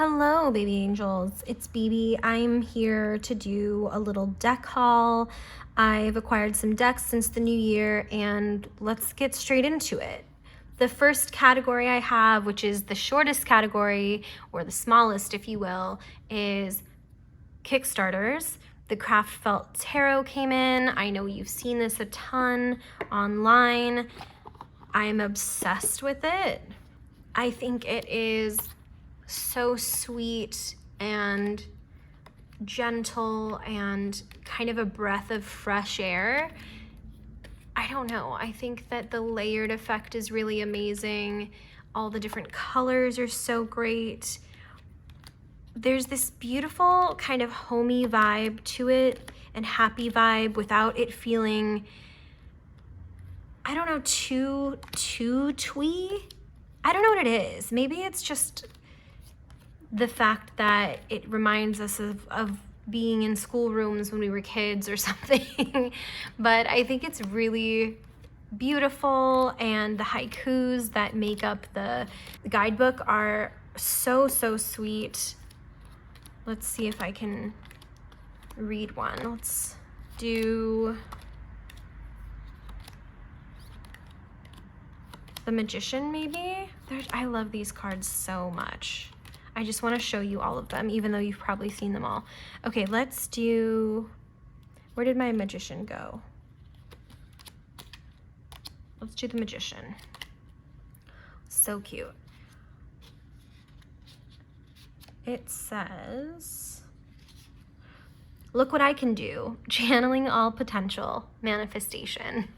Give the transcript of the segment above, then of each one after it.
Hello, baby angels. It's BB. I'm here to do a little deck haul. I've acquired some decks since the new year, and let's get straight into it. The first category I have, which is the shortest category, or the smallest, if you will, is Kickstarters. The Craft Felt Tarot came in. I know you've seen this a ton online. I'm obsessed with it. I think it is so sweet and gentle and kind of a breath of fresh air. I don't know. I think that the layered effect is really amazing. All the different colors are so great. There's this beautiful kind of homey vibe to it and happy vibe without it feeling, I don't know, too twee. I don't know what it is. Maybe it's just the fact that it reminds us of being in schoolrooms when we were kids or something. But I think it's really beautiful, and the haikus that make up the guidebook are so sweet. Let's see if I can read one. Let's do the Magician, maybe? I love these cards so much. I just want to show you all of them, even though you've probably seen them all. Okay, let's do, where did my Magician go? Let's do the Magician. So cute. It says, look what I can do, channeling all potential, manifestation.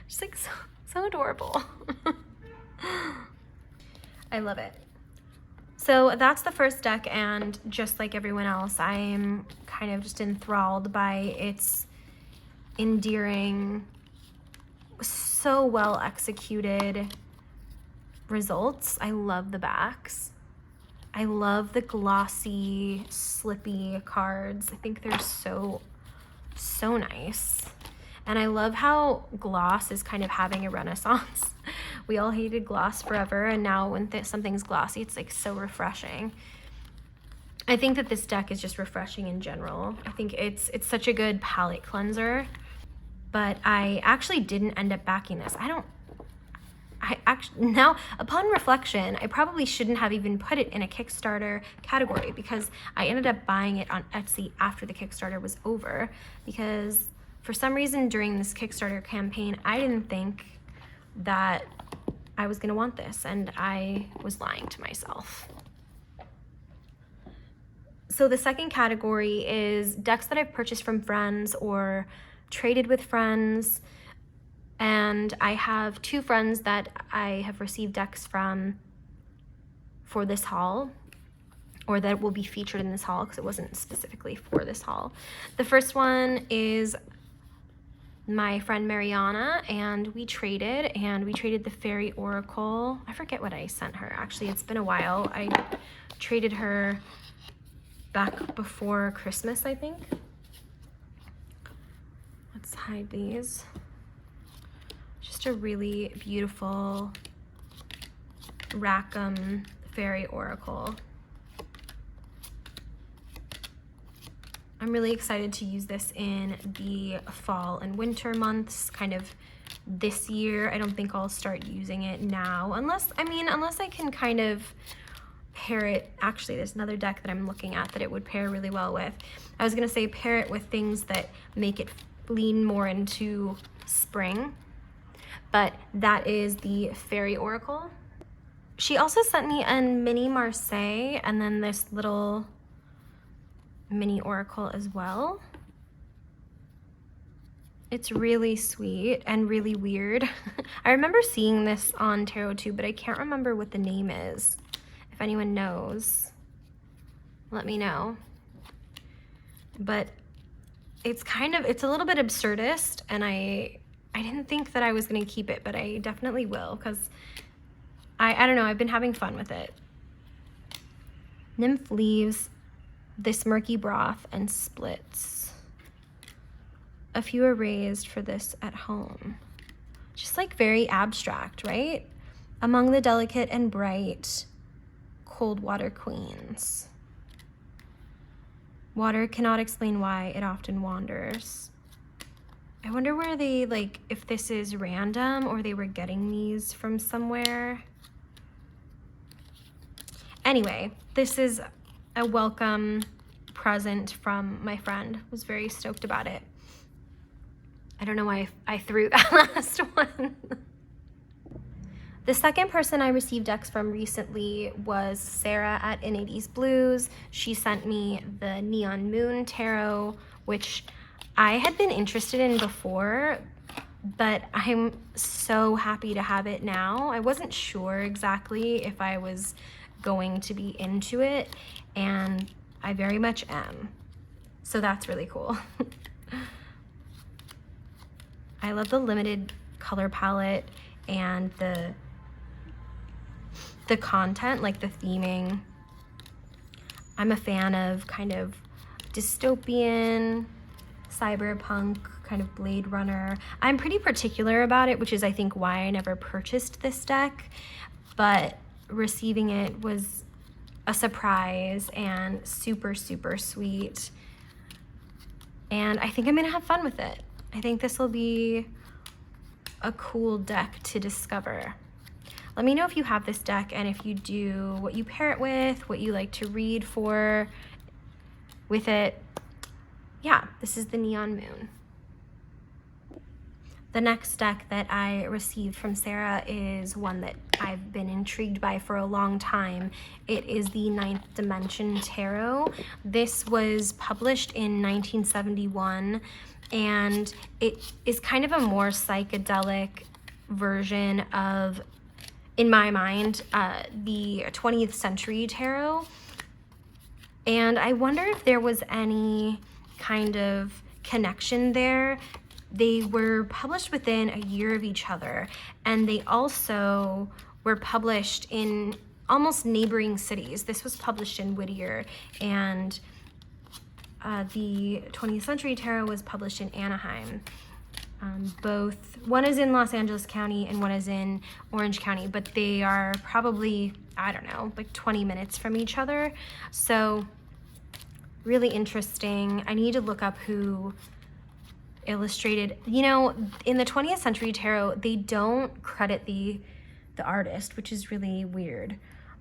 Just like so adorable. I love it. So that's the first deck, and just like everyone else, I'm kind of just enthralled by its endearing, so well executed results. I love the backs. I love the glossy, slippy cards. I think they're so nice. And I love how gloss is kind of having a renaissance. We all hated gloss forever, and now when something's glossy, it's like so refreshing. I think that this deck is just refreshing in general. I think it's such a good palette cleanser, but I actually didn't end up backing this. Now, upon reflection, I probably shouldn't have even put it in a Kickstarter category, because I ended up buying it on Etsy after the Kickstarter was over, because for some reason during this Kickstarter campaign, I didn't think that I was gonna want this, and I was lying to myself. So the second category is decks that I've purchased from friends or traded with friends. And I have two friends that I have received decks from for this haul, or that will be featured in this haul, because it wasn't specifically for this haul. The first one is my friend Mariana, and we traded the Fairy Oracle. I forget what I sent her. Actually, it's been a while. I traded her back before Christmas, I think. Let's hide these. Just a really beautiful Rackham Fairy Oracle. I'm really excited to use this in the fall and winter months, kind of this year. I don't think I'll start using it now, unless I can kind of pair it. Actually, there's another deck that I'm looking at that it would pair really well with. I was gonna say pair it with things that make it lean more into spring, but that is the Fairy Oracle. She also sent me a mini Marseille, and then this little mini Oracle as well. It's really sweet and really weird. I remember seeing this on TarotTube, but I can't remember what the name is. If anyone knows, let me know. But it's a little bit absurdist, and I didn't think that I was gonna keep it, but I definitely will, because I don't know, I've been having fun with it. Nymph Leaves, This Murky Broth, and Splits. A few are raised for this at home. Just like very abstract, right? Among the delicate and bright cold water queens. Water cannot explain why it often wanders. I wonder where they, like, if this is random or they were getting these from somewhere. Anyway, this is a welcome present from my friend. Was very stoked about it. I don't know why I threw that last one. The second person I received decks from recently was Sarah at In80s Blues. She sent me the Neon Moon Tarot, which I had been interested in before, but I'm so happy to have it now. I wasn't sure exactly if I was going to be into it, and I very much am. So that's really cool. I love the limited color palette and the content, like the theming. I'm a fan of kind of dystopian, cyberpunk, kind of Blade Runner. I'm pretty particular about it, which is I think why I never purchased this deck, but receiving it was a surprise and super, super sweet. And I think I'm gonna have fun with it. I think this will be a cool deck to discover. Let me know if you have this deck, and if you do, what you pair it with, what you like to read for with it. Yeah, this is the Neon Moon. The next deck that I received from Sarah is one that I've been intrigued by for a long time. It is the Ninth Dimension Tarot. This was published in 1971, and it is kind of a more psychedelic version of, in my mind, the 20th century tarot. And I wonder if there was any kind of connection there. They were published within a year of each other, and they also were published in almost neighboring cities. This was published in Whittier, and the 20th Century Tarot was published in Anaheim. One is in Los Angeles County and one is in Orange County, but they are probably, I don't know, like 20 minutes from each other. So really interesting. I need to look up who illustrated, you know, in the 20th Century Tarot, they don't credit the artist, which is really weird,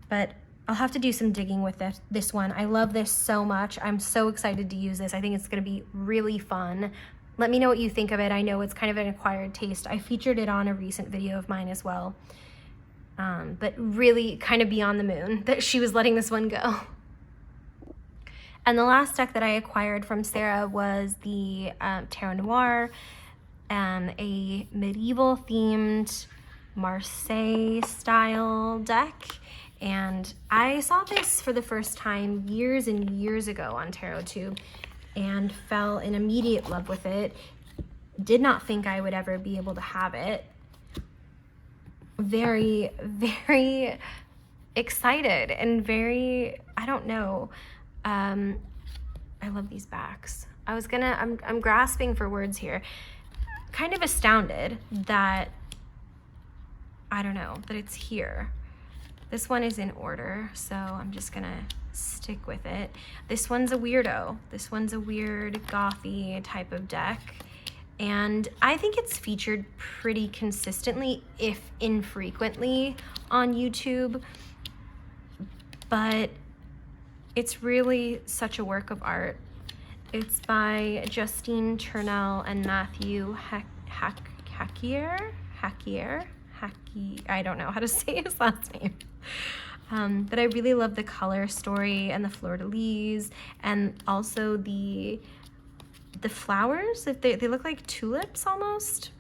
but I'll have to do some digging with this one. I love this so much. I'm so excited to use this. I think it's going to be really fun. Let me know what you think of it. I know it's kind of an acquired taste. I featured it on a recent video of mine as well, but really kind of beyond the moon that she was letting this one go. And the last deck that I acquired from Sarah was the Tarot Noir, a medieval themed Marseille style deck. And I saw this for the first time years and years ago on TarotTube and fell in immediate love with it. Did not think I would ever be able to have it. Very, very excited and very, I don't know. I love these backs. I'm grasping for words here. Kind of astounded that, I don't know, that it's here. This one is in order, so I'm just gonna stick with it. This one's a weirdo. This one's a weird gothy type of deck. And I think it's featured pretty consistently, if infrequently, on YouTube. But it's really such a work of art. It's by Justine Turnell and Matthew Hackier. I don't know how to say his last name. But I really love the color story and the fleur-de-lis, and also the flowers. They look like tulips almost.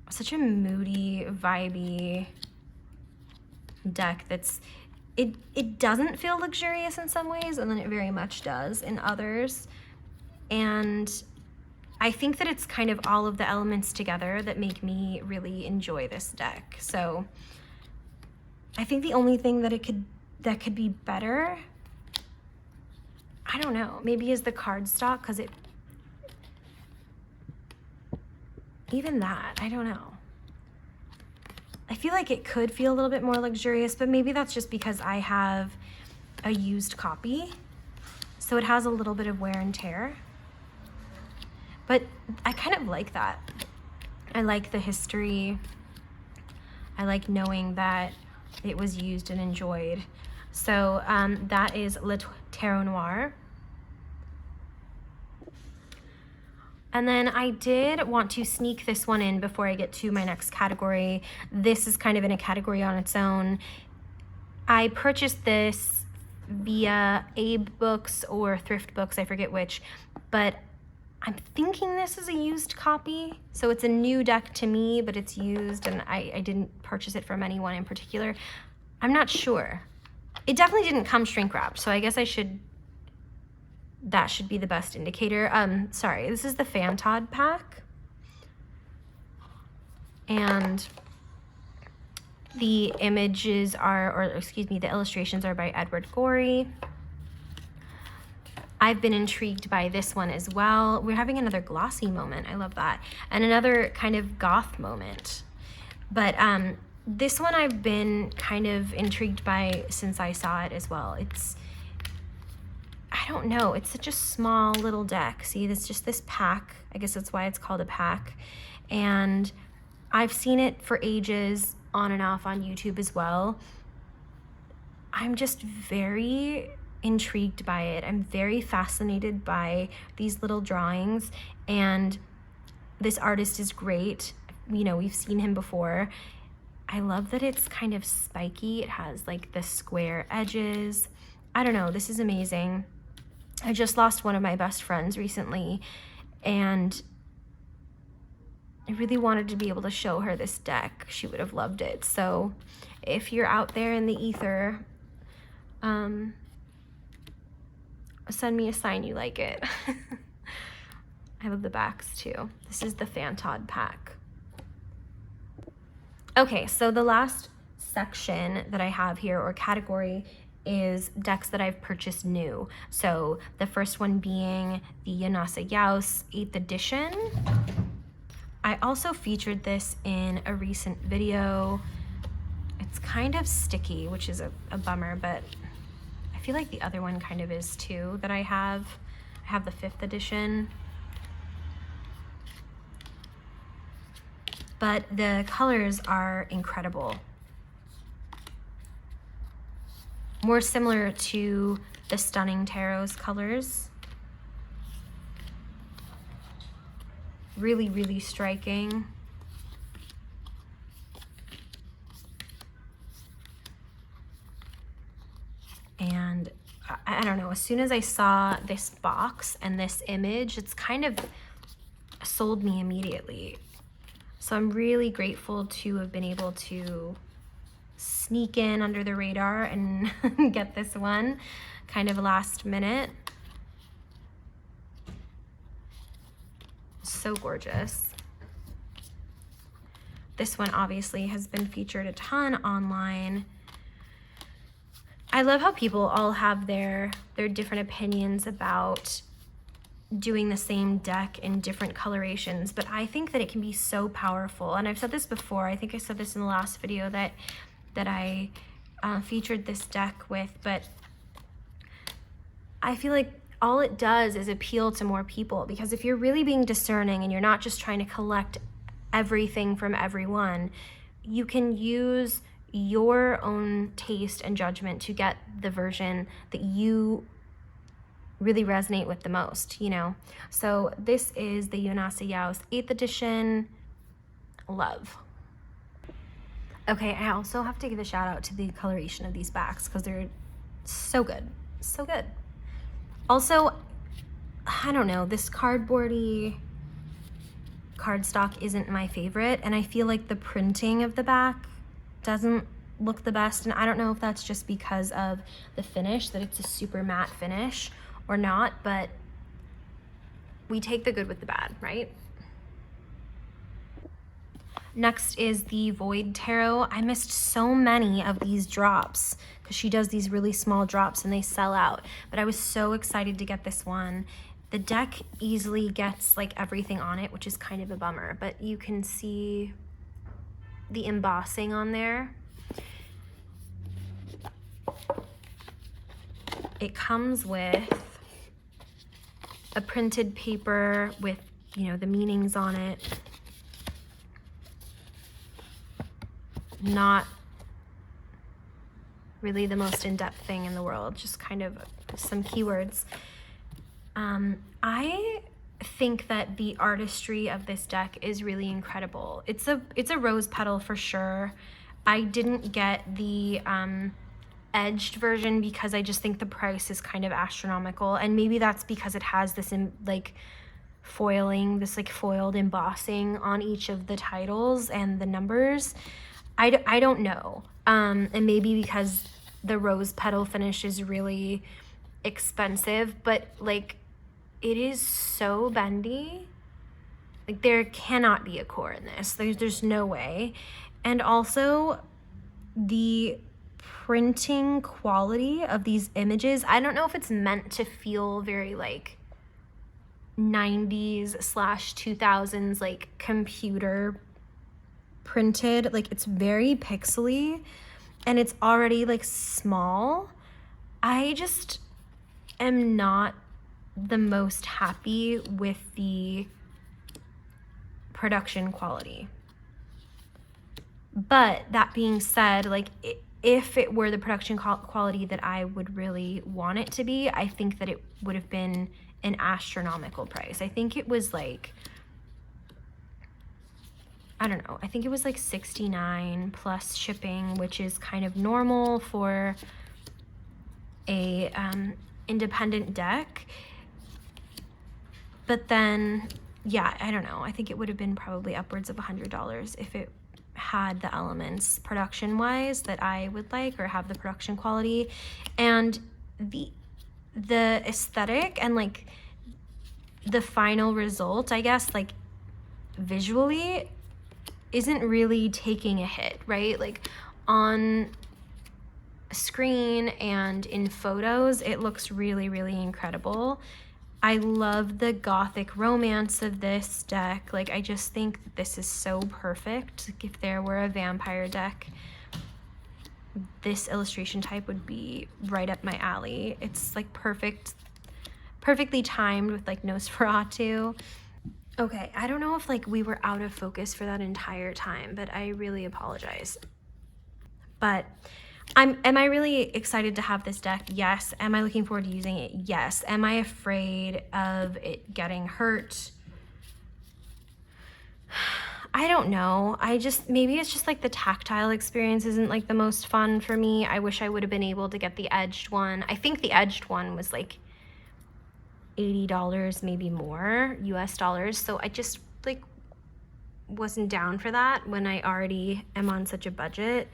Such a moody, vibey deck it doesn't feel luxurious in some ways, and then it very much does in others. And I think that it's kind of all of the elements together that make me really enjoy this deck. So I think the only thing that could be better, I don't know, maybe is the cardstock, because even that, I don't know. I feel like it could feel a little bit more luxurious, but maybe that's just because I have a used copy. So it has a little bit of wear and tear, but I kind of like that. I like the history. I like knowing that it was used and enjoyed. So that is Le Tarot Noir. And then I did want to sneak this one in before I get to my next category. This is kind of in a category on its own. I purchased this via Abe Books or Thrift Books, I forget which, but I'm thinking this is a used copy. So it's a new deck to me, but it's used, and I didn't purchase it from anyone in particular. I'm not sure. It definitely didn't come shrink wrapped, so I guess that should be the best indicator. Sorry, this is the Fantod Pack. And the images are, or excuse me, the illustrations are by Edward Gorey. I've been intrigued by this one as well. We're having another glossy moment. I love that. And another kind of goth moment. But this one I've been kind of intrigued by since I saw it as well. I don't know, it's such a small little deck. See, it's just this pack. I guess that's why it's called a pack. And I've seen it for ages on and off on YouTube as well. I'm just very intrigued by it. I'm very fascinated by these little drawings, and this artist is great. You know, we've seen him before. I love that it's kind of spiky. It has like the square edges. I don't know, this is amazing. I just lost one of my best friends recently, and I really wanted to be able to show her this deck. She would have loved it. So if you're out there in the ether, send me a sign you like it. I love the backs too. This is the Fantod Pack. Okay, so the last section that I have here, or category, is decks that I've purchased new. So the first one being the Yanasa Yaus 8th edition. I also featured this in a recent video. It's kind of sticky, which is a bummer, but I feel like the other one kind of is too that I have. I have the 5th edition. But the colors are incredible. More similar to the Stunning Tarot's colors. Really, really striking. And I don't know, as soon as I saw this box and this image, it's kind of sold me immediately. So I'm really grateful to have been able to sneak in under the radar and get this one kind of last minute. So gorgeous. This one obviously has been featured a ton online. I love how people all have their different opinions about doing the same deck in different colorations, but I think that it can be so powerful. And I've said this before, I think I said this in the last video that I featured this deck with, but I feel like all it does is appeal to more people, because if you're really being discerning and you're not just trying to collect everything from everyone, you can use your own taste and judgment to get the version that you really resonate with the most, you know? So this is the Yanasa Yaus 8th edition. Love. Okay, I also have to give a shout out to the coloration of these backs because they're so good, so good. Also, I don't know, this cardboardy cardstock isn't my favorite, and I feel like the printing of the back doesn't look the best, and I don't know if that's just because of the finish, that it's a super matte finish or not, but we take the good with the bad, right? Next is the Void Tarot. I missed so many of these drops because she does these really small drops and they sell out, but I was so excited to get this one. The deck easily gets like everything on it, which is kind of a bummer, but you can see the embossing on there. It comes with a printed paper with, you know, the meanings on it. Not really the most in-depth thing in the world, just kind of some keywords. I think that the artistry of this deck is really incredible. It's a rose petal for sure. I didn't get the edged version because I just think the price is kind of astronomical, and maybe that's because it has this like foiling, this like foiled embossing on each of the titles and the numbers. I don't know. And maybe because the rose petal finish is really expensive, but like it is so bendy. Like there cannot be a core in this. There's no way. And also the printing quality of these images, I don't know if it's meant to feel very like 90s/2000s like computer printed. Like it's very pixely and it's already like small. I just am not the most happy with the production quality. But that being said, like if it were the production quality that I would really want it to be, I think that it would have been an astronomical price. I think it was like, I don't know, I think it was like $69 plus shipping, which is kind of normal for a independent deck. But then, yeah, I don't know. I think it would have been probably upwards of $100 if it had the elements production-wise that I would like, or have the production quality. And the aesthetic and like the final result, I guess, like visually isn't really taking a hit, right? Like on screen and in photos, it looks really, really incredible. I love the gothic romance of this deck. Like I just think that this is so perfect. Like, if there were a vampire deck, this illustration type would be right up my alley. It's like perfectly timed with like Nosferatu. Okay, I don't know if like we were out of focus for that entire time, but I really apologize. But am I really excited to have this deck? Yes. Am I looking forward to using it? Yes. Am I afraid of it getting hurt? I don't know. Maybe it's just like the tactile experience isn't like the most fun for me. I wish I would have been able to get the edged one. I think the edged one was like $80, maybe more, US dollars. So I just like wasn't down for that when I already am on such a budget.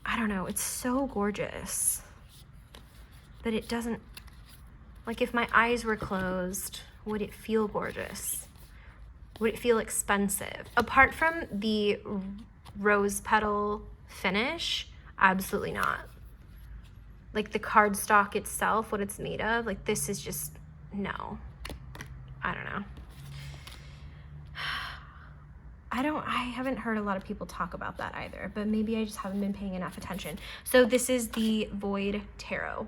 I don't know, it's so gorgeous, but it doesn't, like if my eyes were closed, would it feel gorgeous? Would it feel expensive? Apart from the rose petal finish, absolutely not. Like the cardstock itself, what it's made of, like this is just, no. I don't know. I haven't heard a lot of people talk about that either, but maybe I just haven't been paying enough attention. So this is the Void Tarot.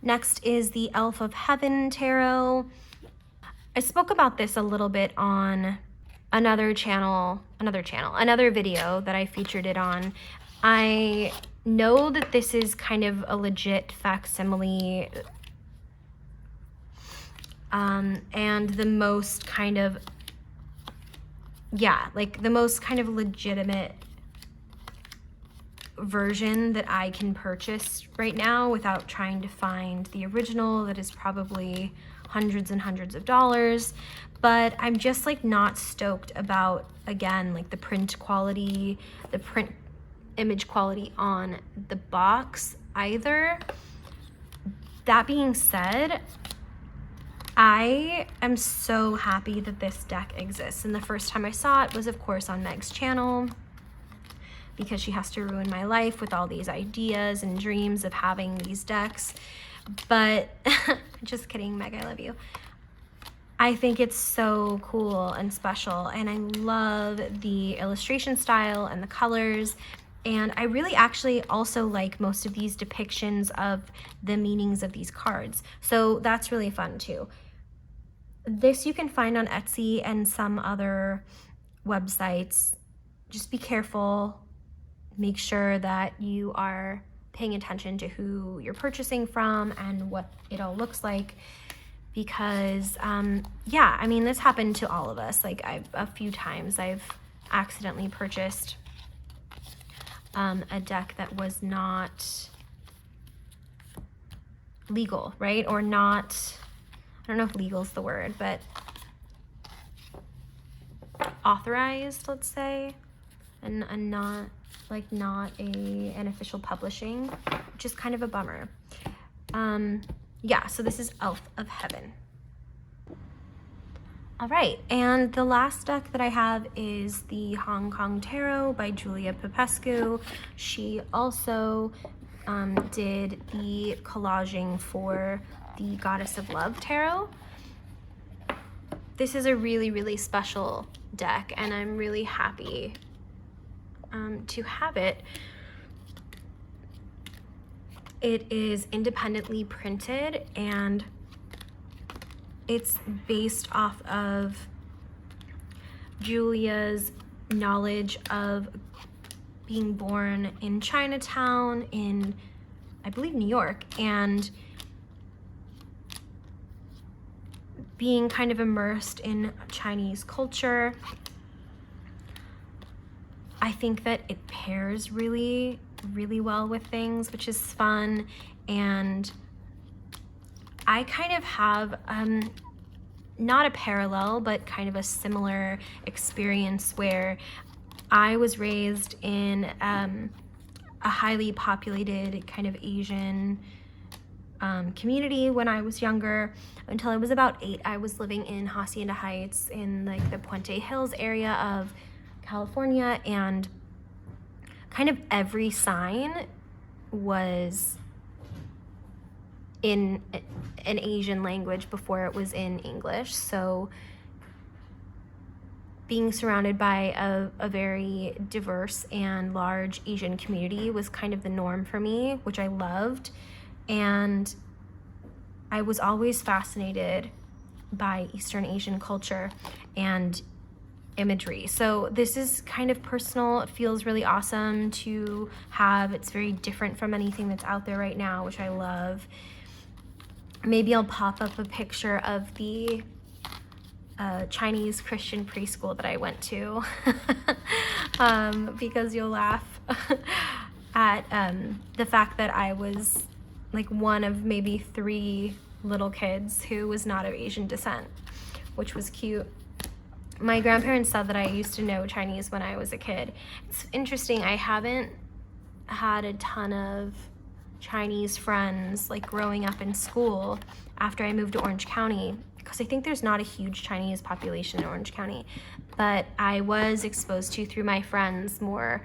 Next is the Elf of Heaven Tarot. I spoke about this a little bit on another video that I featured it on. I know that this is kind of a legit facsimile, and the most kind of, like the most kind of legitimate version that I can purchase right now without trying to find the original that is probably hundreds and hundreds of dollars. But I'm just like not stoked about, again, like the print quality, the print image quality on the box either. That being said, I am so happy that this deck exists. And the first time I saw it was, of course, on Meg's channel, because she has to ruin my life with all these ideas and dreams of having these decks. But just kidding, Meg, I love you. I think it's so cool and special, and I love the illustration style and the colors, And I really actually also like most of these depictions of the meanings of these cards. So that's really fun too. This you can find on Etsy and some other websites. Just be careful. Make sure that you are paying attention to who you're purchasing from and what it all looks like. Because yeah, I mean, this happened to all of us. Like a few times I've accidentally purchased a deck that was not legal, right? Or not, I don't know if legal is the word, but authorized, let's say, and not like not an official publishing, which is kind of a bummer. Yeah, so this is Elf of Heaven. All right, and the last deck that I have is the Hong Kong Tarot by Julia Popescu. She also did the collaging for the Goddess of Love Tarot. This is a really, really special deck, and I'm really happy to have it. It is independently printed, and it's based off of Julia's knowledge of being born in Chinatown in, I believe, New York, and being kind of immersed in Chinese culture. I think that it pairs really, really well with things, which is fun. And I kind of have not a parallel, but kind of a similar experience where I was raised in a highly populated kind of Asian community when I was younger. Until I was about 8, I was living in Hacienda Heights in like the Puente Hills area of California, and kind of every sign was in an Asian language before it was in English. So being surrounded by a very diverse and large Asian community was kind of the norm for me, which I loved. And I was always fascinated by Eastern Asian culture and imagery. So this is kind of personal. It feels really awesome to have. It's very different from anything that's out there right now, which I love. Maybe I'll pop up a picture of the Chinese Christian preschool that I went to because you'll laugh at the fact that I was like one of maybe 3 little kids who was not of Asian descent, which was cute. My grandparents said that I used to know Chinese when I was a kid. It's interesting, I haven't had a ton of Chinese friends like growing up in school after I moved to Orange County, because I think there's not a huge Chinese population in Orange County, but I was exposed to, through my friends, more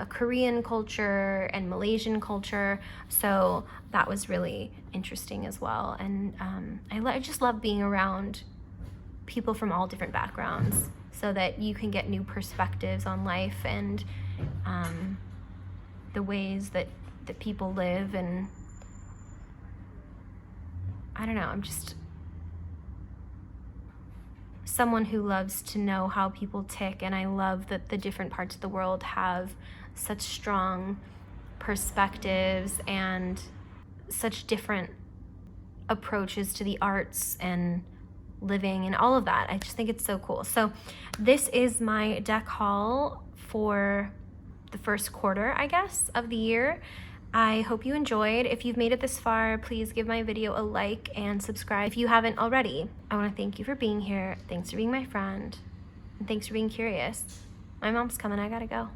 Korean culture and Malaysian culture, so that was really interesting as well. And I just love being around people from all different backgrounds so that you can get new perspectives on life and the ways that people live. And I don't know, I'm just someone who loves to know how people tick, and I love that the different parts of the world have such strong perspectives and such different approaches to the arts and living and all of that. I just think it's so cool. So this is my deck haul for the first quarter, I guess, of the year. I hope you enjoyed. If you've made it this far, please give my video a like and subscribe if you haven't already. I want to thank you for being here. Thanks for being my friend. And thanks for being curious. My mom's coming. I gotta go.